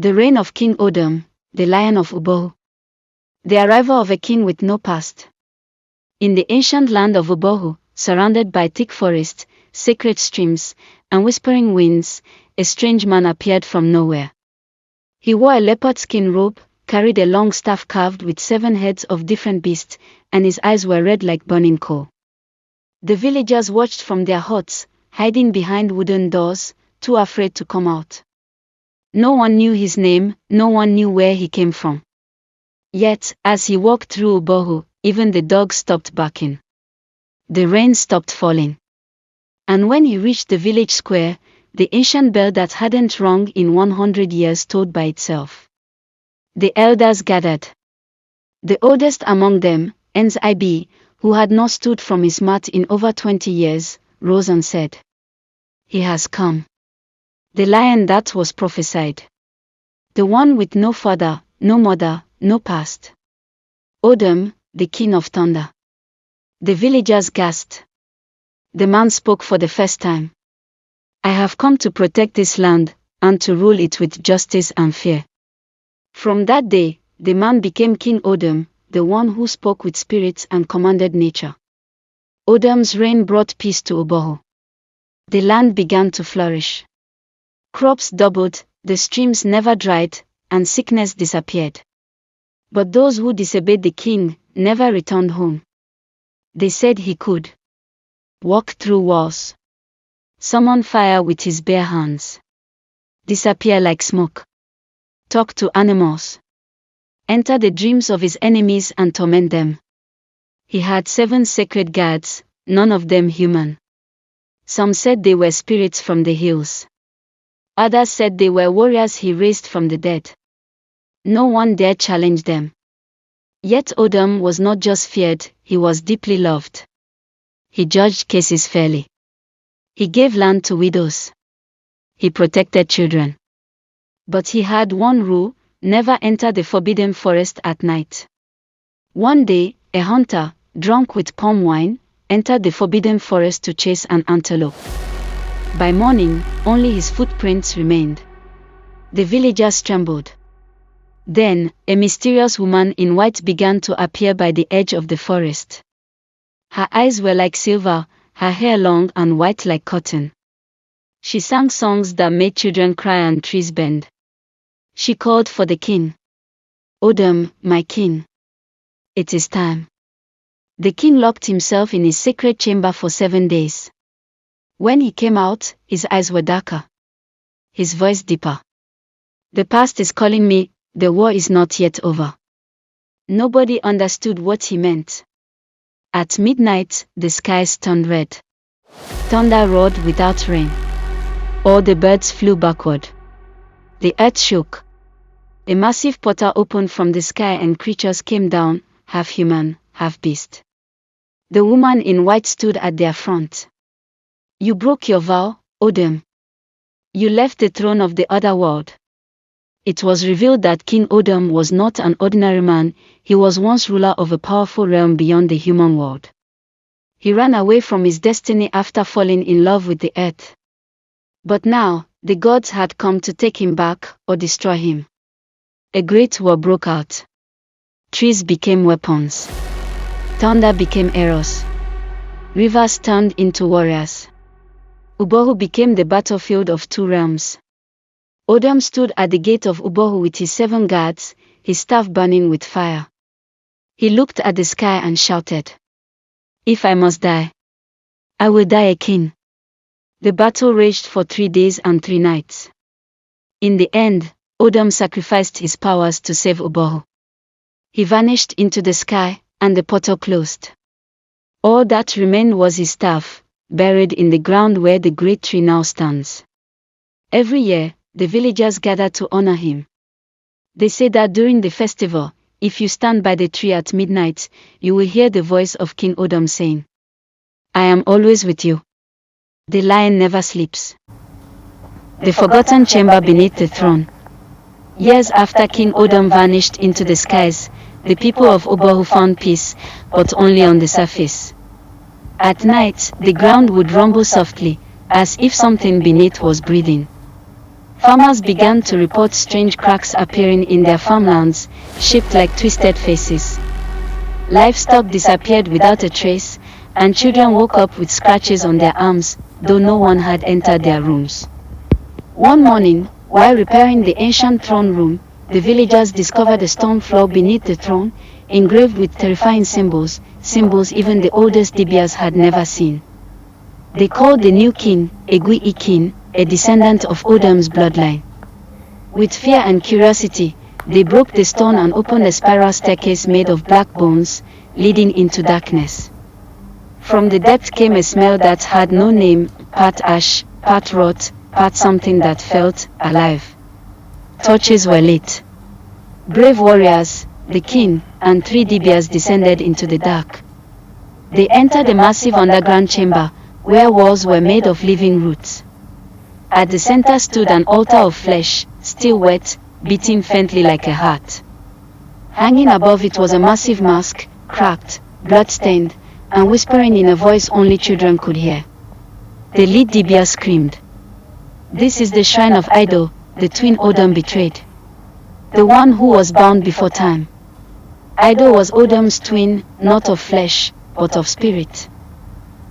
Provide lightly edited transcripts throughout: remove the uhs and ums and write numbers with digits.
The reign of King Odum, the Lion of Ubohu. The arrival of a king with no past. In the ancient land of Ubohu, surrounded by thick forests, sacred streams, and whispering winds, a strange man appeared from nowhere. He wore a leopard skin robe, carried a long staff carved with 7 heads of different beasts, and his eyes were red like burning coal. The villagers watched from their huts, hiding behind wooden doors, too afraid to come out. No one knew his name, no one knew where he came from. Yet, as he walked through Ubohu, even the dogs stopped barking. The rain stopped falling. And when he reached the village square, the ancient bell that hadn't rung in 100 years tolled by itself. The elders gathered. The oldest among them, Ib, who had not stood from his mat in over 20 years, rose and said, "He has come. The lion that was prophesied. The one with no father, no mother, no past. Odum, the king of thunder." The villagers gasped. The man spoke for the first time. "I have come to protect this land, and to rule it with justice and fear." From that day, the man became King Odum, the one who spoke with spirits and commanded nature. Odum's reign brought peace to Ubohu. The land began to flourish. Crops doubled, the streams never dried, and sickness disappeared. But those who disobeyed the king never returned home. They said he could walk through walls, summon fire with his bare hands, disappear like smoke, talk to animals, enter the dreams of his enemies and torment them. He had 7 sacred guards, none of them human. Some said they were spirits from the hills. Others said they were warriors he raised from the dead. No one dared challenge them. Yet Odum was not just feared, he was deeply loved. He judged cases fairly. He gave land to widows. He protected children. But he had one rule: never enter the forbidden forest at night. One day, a hunter, drunk with palm wine, entered the forbidden forest to chase an antelope. By morning, only his footprints remained. The villagers trembled. Then, a mysterious woman in white began to appear by the edge of the forest. Her eyes were like silver, her hair long and white like cotton. She sang songs that made children cry and trees bend. She called for the king. "Odum, my king. It is time." The king locked himself in his sacred chamber for 7 days. When he came out, his eyes were darker, his voice deeper. "The past is calling me, the war is not yet over." Nobody understood what he meant. At midnight, the skies turned red. Thunder roared without rain. All the birds flew backward. The earth shook. A massive portal opened from the sky and creatures came down, half human, half beast. The woman in white stood at their front. "You broke your vow, Odum. You left the throne of the other world." It was revealed that King Odum was not an ordinary man, he was once ruler of a powerful realm beyond the human world. He ran away from his destiny after falling in love with the earth. But now, the gods had come to take him back, or destroy him. A great war broke out. Trees became weapons. Thunder became arrows. Rivers turned into warriors. Ubohu became the battlefield of 2 realms. Odum stood at the gate of Ubohu with his 7 guards, his staff burning with fire. He looked at the sky and shouted, "If I must die, I will die a king." The battle raged for 3 days and 3 nights. In the end, Odum sacrificed his powers to save Ubohu. He vanished into the sky, and the portal closed. All that remained was his staff, buried in the ground where the great tree now stands. Every year, the villagers gather to honor him. They say that during the festival, if you stand by the tree at midnight, you will hear the voice of King Odum saying, "I am always with you. The lion never sleeps." The forgotten chamber beneath the throne. Years after King Odum vanished into the skies, the people of Ubohu found peace, but only on the surface. At night, the ground would rumble softly, as if something beneath was breathing. Farmers began to report strange cracks appearing in their farmlands, shaped like twisted faces. Livestock disappeared without a trace, and children woke up with scratches on their arms, though no one had entered their rooms. One morning, while repairing the ancient throne room, the villagers discovered a stone floor beneath the throne, engraved with terrifying symbols even the oldest Dibias had never seen. They called the new king, Ikenna, a descendant of Odum's bloodline. With fear and curiosity, they broke the stone and opened a spiral staircase made of black bones, leading into darkness. From the depth came a smell that had no name, part ash, part rot, part something that felt alive. Torches were lit. Brave warriors, the king, and 3 Dibias descended into the dark. They entered a massive underground chamber, where walls were made of living roots. At the center stood an altar of flesh, still wet, beating faintly like a heart. Hanging above it was a massive mask, cracked, blood-stained, and whispering in a voice only children could hear. The lead Dibia screamed. "This is the shrine of Eyido, the twin Odum betrayed. The one who was bound before time." Eyido was Odum's twin, not of flesh, but of spirit.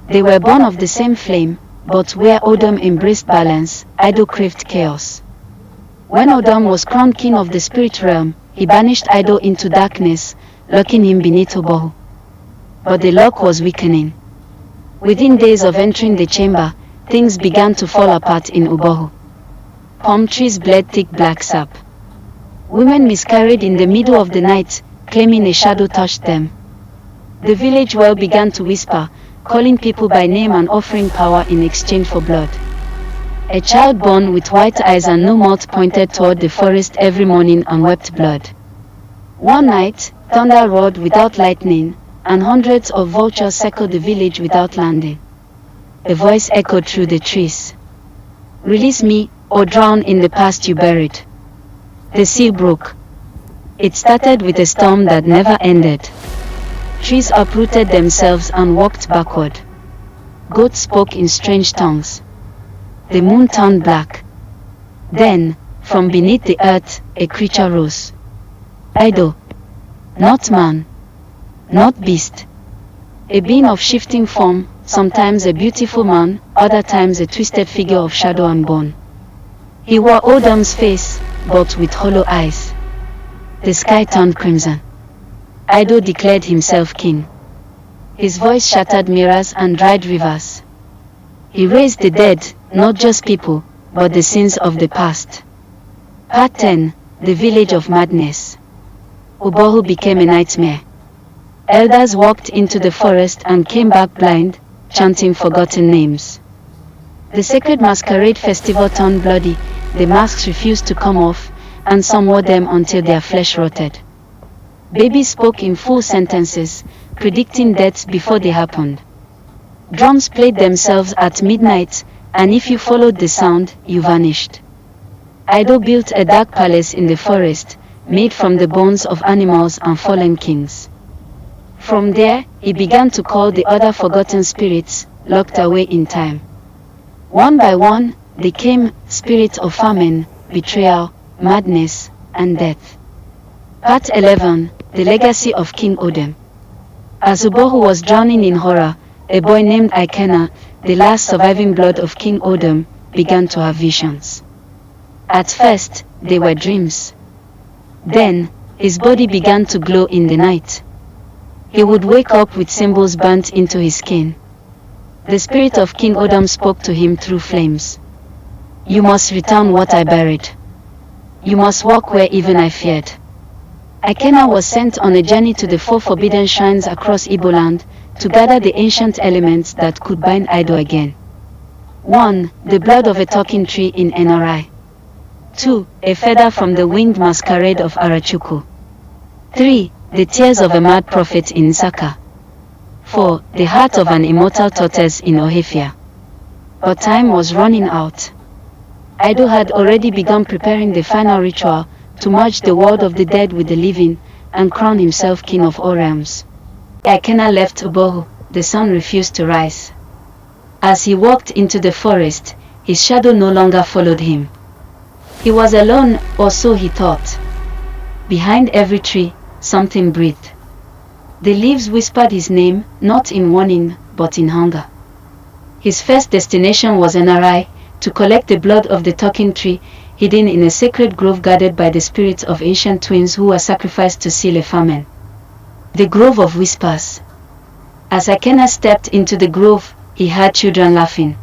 They were born of the same flame, but where Odum embraced balance, Eyido craved chaos. When Odum was crowned king of the spirit realm, he banished Eyido into darkness, locking him beneath Obohu. But the lock was weakening. Within days of entering the chamber, things began to fall apart in Obohu. Palm trees bled thick black sap. Women miscarried in the middle of the night, claiming a shadow touched them. The village well began to whisper, calling people by name and offering power in exchange for blood. A child born with white eyes and no mouth pointed toward the forest every morning and wept blood. One night, thunder roared without lightning, and hundreds of vultures circled the village without landing. A voice echoed through the trees. "Release me, or drown in the past you buried." The seal broke. It started with a storm that never ended. Trees uprooted themselves and walked backward. Goats spoke in strange tongues. The moon turned black. Then, from beneath the earth, a creature rose. Eyido. Not man. Not beast. A being of shifting form, sometimes a beautiful man, other times a twisted figure of shadow and bone. He wore Odum's face, but with hollow eyes. The sky turned crimson. Eyido declared himself king. His voice shattered mirrors and dried rivers. He raised the dead, not just people, but the sins of the past. Part 10, the village of madness. Obohu became a nightmare. Elders walked into the forest and came back blind, chanting forgotten names. The sacred masquerade festival turned bloody, the masks refused to come off, and some wore them until their flesh rotted. Babies spoke in full sentences, predicting deaths before they happened. Drums played themselves at midnight, and if you followed the sound, you vanished. Eyido built a dark palace in the forest, made from the bones of animals and fallen kings. From there, he began to call the other forgotten spirits, locked away in time. One by one, they came, spirits of famine, betrayal, madness, and death. Part 11, the legacy of King Odum. As Obohu was drowning in horror, a boy named Ikenna, the last surviving blood of King Odum, began to have visions. At first, they were dreams. Then, his body began to glow in the night. He would wake up with symbols burnt into his skin. The spirit of King Odum spoke to him through flames. "You must return what I buried. You must walk where even I feared." Ikenna was sent on a journey to the 4 forbidden shrines across Igbo land to gather the ancient elements that could bind Eyido again. 1. The blood of a talking tree in Enorai. 2. A feather from the winged masquerade of Arachuku. 3. The tears of a mad prophet in Nsaka. 4. The heart of an immortal tortoise in Ohafia. But time was running out. Eyido had already begun preparing the final ritual to merge the world of the dead with the living and crown himself king of all realms. Ikenna left Obohu, the sun refused to rise. As he walked into the forest, his shadow no longer followed him. He was alone, or so he thought. Behind every tree, something breathed. The leaves whispered his name, not in warning, but in hunger. His first destination was Nri, to collect the blood of the talking tree, hidden in a sacred grove guarded by the spirits of ancient twins who were sacrificed to seal a famine. The Grove of Whispers. As Ikenna stepped into the grove, he heard children laughing.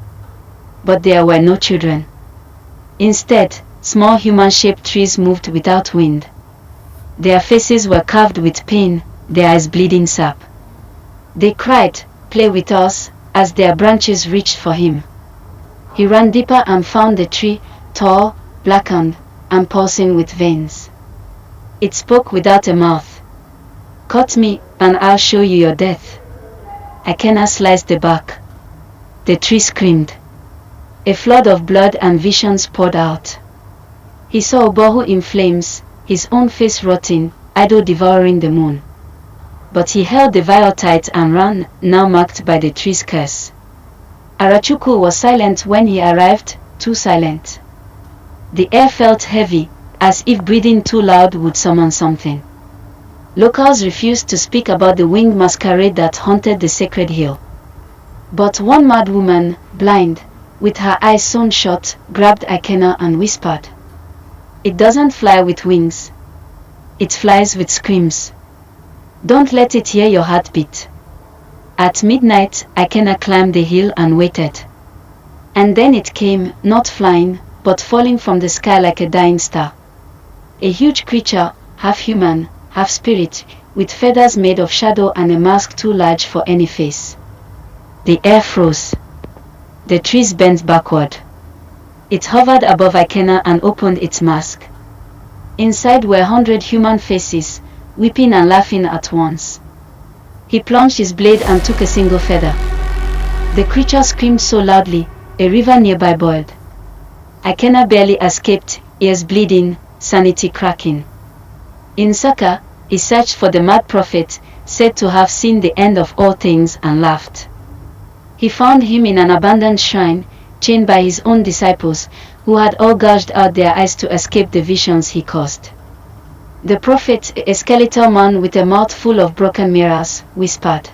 But there were no children. Instead, small human-shaped trees moved without wind. Their faces were carved with pain, their eyes bleeding sap. They cried, "Play with us," as their branches reached for him. He ran deeper and found the tree, tall, blackened, and pulsing with veins. It spoke without a mouth. "Cut me, and I'll show you your death." Ikenna sliced the bark. The tree screamed. A flood of blood and visions poured out. He saw Obohu in flames, his own face rotting, Eyido devouring the moon. But he held the vial tight and ran, now marked by the tree's curse. Arachukwu was silent when he arrived, too silent. The air felt heavy, as if breathing too loud would summon something. Locals refused to speak about the winged masquerade that haunted the sacred hill. But one mad woman, blind, with her eyes sewn shut, grabbed Ikenna and whispered, "It doesn't fly with wings. It flies with screams. Don't let it hear your heartbeat." At midnight, Ikenna climbed the hill and waited. And then it came, not flying, but falling from the sky like a dying star. A huge creature, half human, half spirit, with feathers made of shadow and a mask too large for any face. The air froze. The trees bent backward. It hovered above Ikenna and opened its mask. Inside were 100 human faces, weeping and laughing at once. He plunged his blade and took a single feather. The creature screamed so loudly, a river nearby boiled. Ikenna barely escaped, ears bleeding, sanity cracking. In Saka, he searched for the mad prophet, said to have seen the end of all things, and laughed. He found him in an abandoned shrine, chained by his own disciples, who had all gouged out their eyes to escape the visions he caused. The prophet, a skeletal man with a mouth full of broken mirrors, whispered,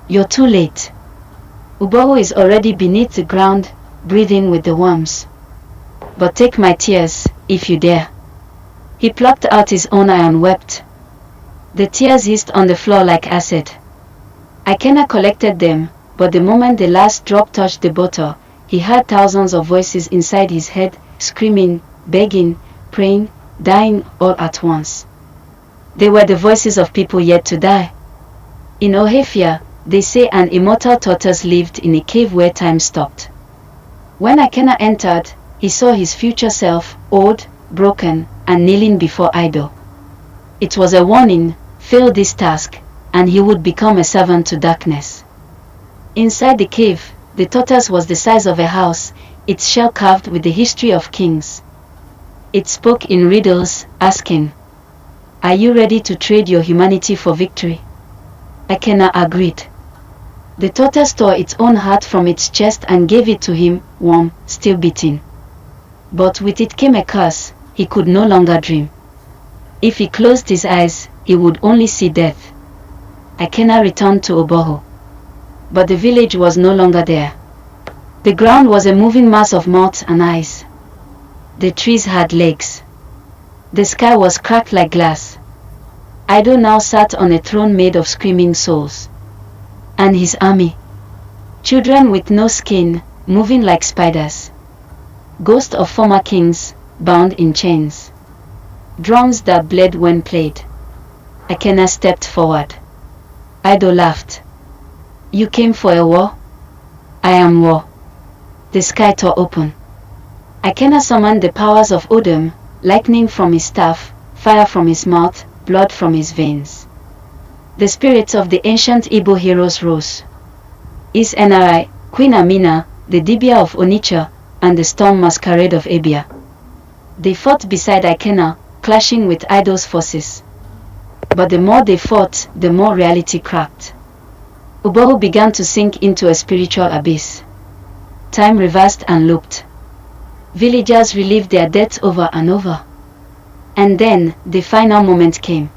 "You're too late. Obohu is already beneath the ground, breathing with the worms. But take my tears, if you dare." He plucked out his own eye and wept. The tears hissed on the floor like acid. Ikenna collected them, but the moment the last drop touched the bottle, he heard thousands of voices inside his head, screaming, begging, praying, dying all at once. They were the voices of people yet to die. In Ohafia, they say an immortal tortoise lived in a cave where time stopped. When Ikenna entered, he saw his future self, old, broken, and kneeling before Eyido. It was a warning: fail this task, and he would become a servant to darkness. Inside the cave, the tortoise was the size of a house, its shell carved with the history of kings. It spoke in riddles, asking, "Are you ready to trade your humanity for victory?" Ikenna agreed. The tortoise tore its own heart from its chest and gave it to him, warm, still beating. But with it came a curse: he could no longer dream. If he closed his eyes, he would only see death. Ikenna returned to Obohu. But the village was no longer there. The ground was a moving mass of mouths and eyes. The trees had legs. The sky was cracked like glass. Eyido now sat on a throne made of screaming souls. And his army. Children with no skin, moving like spiders. Ghosts of former kings, bound in chains. Drums that bled when played. Ikenna stepped forward. Eyido laughed. "You came for a war? I am war." The sky tore open. Ikenna summoned the powers of Odum, lightning from his staff, fire from his mouth, blood from his veins. The spirits of the ancient Igbo heroes rose. Is Nri, Queen Amina, the Dibia of Onitsha, and the storm masquerade of Abia. They fought beside Ikenna, clashing with Eyido's forces. But the more they fought, the more reality cracked. Obohu began to sink into a spiritual abyss. Time reversed and looped. Villagers relived their deaths over and over. And then, the final moment came.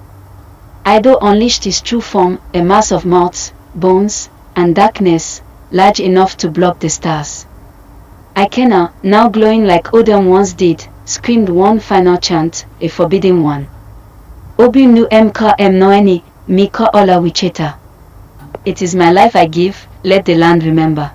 Eyido unleashed his true form, a mass of mouths, bones, and darkness, large enough to block the stars. Ikenna, now glowing like Odum once did, screamed one final chant, a forbidden one. Obi nu mka mnoeni, mika ola wicheta. It is my life I give, let the land remember.